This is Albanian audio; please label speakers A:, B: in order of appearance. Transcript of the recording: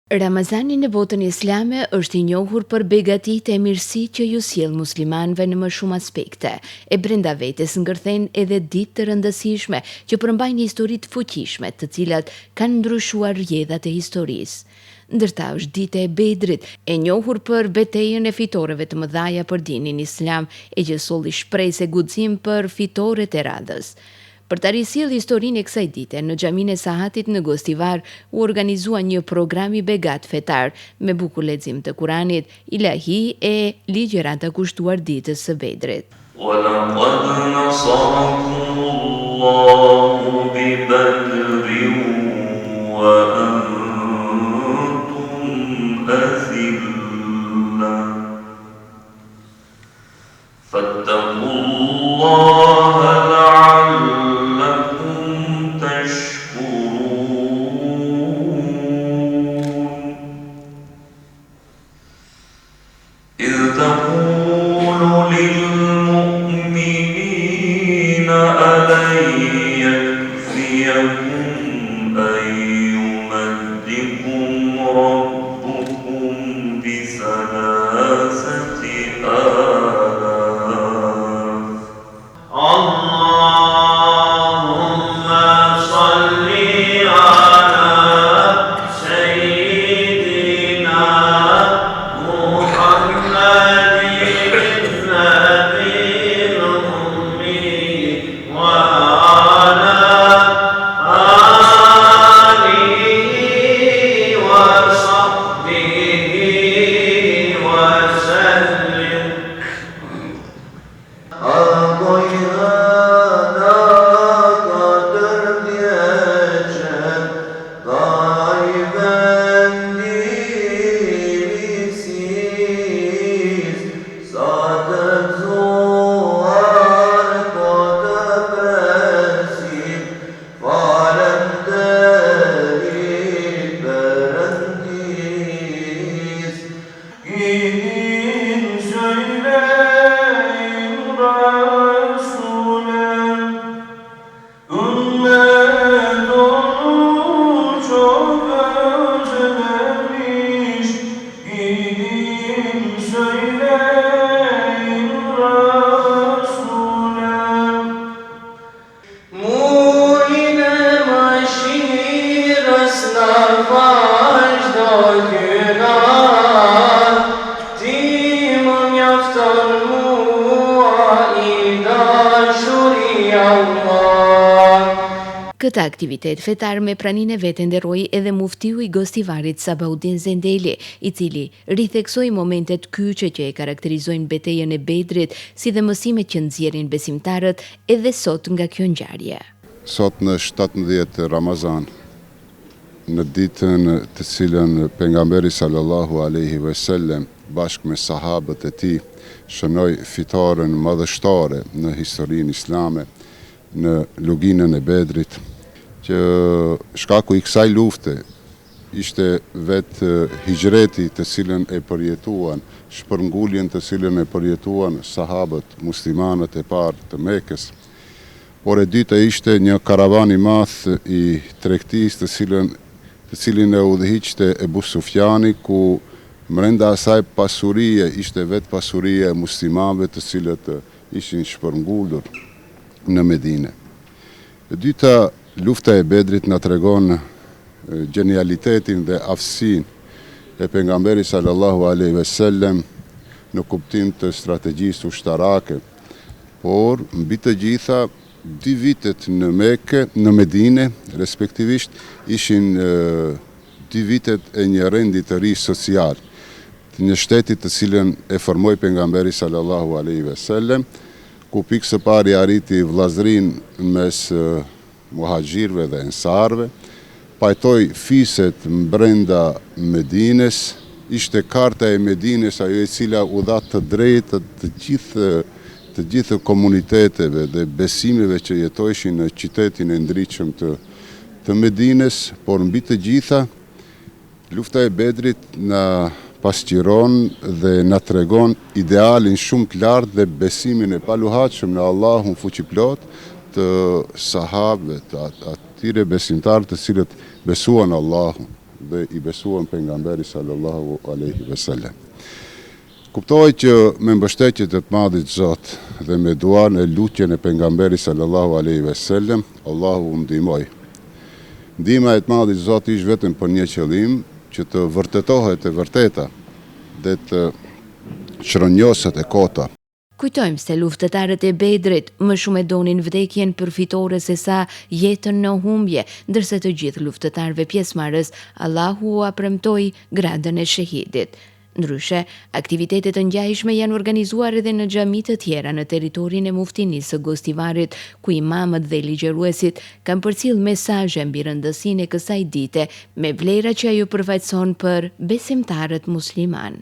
A: Ramazani në botën islame është i njohur për begatitë e mirësitë që ju sjell muslimanëve në më shumë aspekte. E brenda vetes ngërthejnë edhe ditë të rëndësishme që përmbajnë histori të fuqishme, të cilat kanë ndryshuar rrjedhat e historisë. Ndërta është dita e Bedrit, e njohur për betejën e fitoreve të mëdhaja për dinin islam, e që solli shpresë e guxim për fitoret e radhës. Për të risjellë historinë e kësaj dite, në xhaminë e Sahatit në Gostivar u organizua një program i begat fetar me buku lexim të Kuranit, ilahi e ligjërata kushtuar ditës së Bedrit.
B: وَلَقَدْ نَصَرَكُمُ اللَّهُ بِبَدْرٍ وَأَنْتُمْ أَذِلَّةٌ فَاتَّقُوا اللَّهَ
A: Këtë aktivitet fetar me praninë e vetë nderoi edhe muftiu i Gostivarit Sabaudin Zendeli, i cili ritheksoi momentet kyçe që e karakterizojnë betejën e Bedrit, si dhe mësimet që nxjerrin besimtarët edhe sot nga kjo ngjarje.
C: Sot në 17 Ramazan, në ditën të cilën pejgamberi sallallahu alaihi wasallam bashkë me sahabët e tij shënoi fitoren madhështore në historinë islame, në luginën e Bedrit, që shkaku i kësaj lufte ishte vetë hijreti të cilën e përjetuan, shpërnguljen të cilën e përjetuan sahabët, muslimanët e parë të Mekës, por e dyta ishte një karavan i madh i tregtisë të cilin e udhëhiqte Ebu Sufjani, ku brenda asaj pasurie ishte vetë pasuria e muslimanëve të cilët ishin shpërngulur në Medinë. E dyta, lufta e Bedrit na tregon gjenialitetin dhe aftësinë e pejgamberit sallallahu alaihi wasallam në kuptim të strategjisë ushtarake, por mbi të gjitha 2 vitet në Mekë, në Medinë respektivisht, ishin 2 vitet e një rendi të ri social, të një shteti të cilën e formoi pejgamberi sallallahu alaihi wasallam, ku pikë së pari arriti vllazërinë mes muhaxhirëve dhe ensarëve, pajtoi fiset brenda Medinës, ishte karta e Medinës ajo e cila u dha të drejtë të gjithë komuniteteve dhe besimeve që jetojshin në qytetin e ndritshëm të Medinës, por mbi të gjitha lufta e Bedrit na pasqiron dhe na tregon idealin shumë të lartë dhe besimin e paluhatshëm në Allahun fuqiplot të sahabëve, të atyre besimtarë të cilët besuan Allahun. dhe i besuan pejgamberi sallallahu alaihi wasallam. Kuptoj që me mbështetjet e të madhit Zot dhe me duan e lutjen e pejgamberit sallallahu alaihi wasallam, Allahu ndihmoi. Ndihma e të madhit Zot ishte vetëm për një qëllim, që të vërtetohet e vërteta dhe të shronjoset e kota.
A: Kujtojmë se luftëtarët e Bedrit më shumë e donin vdekjen përfitore se sa jetën në humbje, ndërsa të gjithë luftëtarëve pjesëmarrës Allahu ua premtoi gradën e shahidit. Ndryshe, aktivitetet të ngjajshme janë organizuar edhe në xhami të tjera në territorin e muftinisë së Gostivarit, ku imamët dhe ligjëruesit kanë përcjell mesazhe mbi rëndësinë e kësaj dite me vlera që ajo përfaqëson për besimtarët musliman.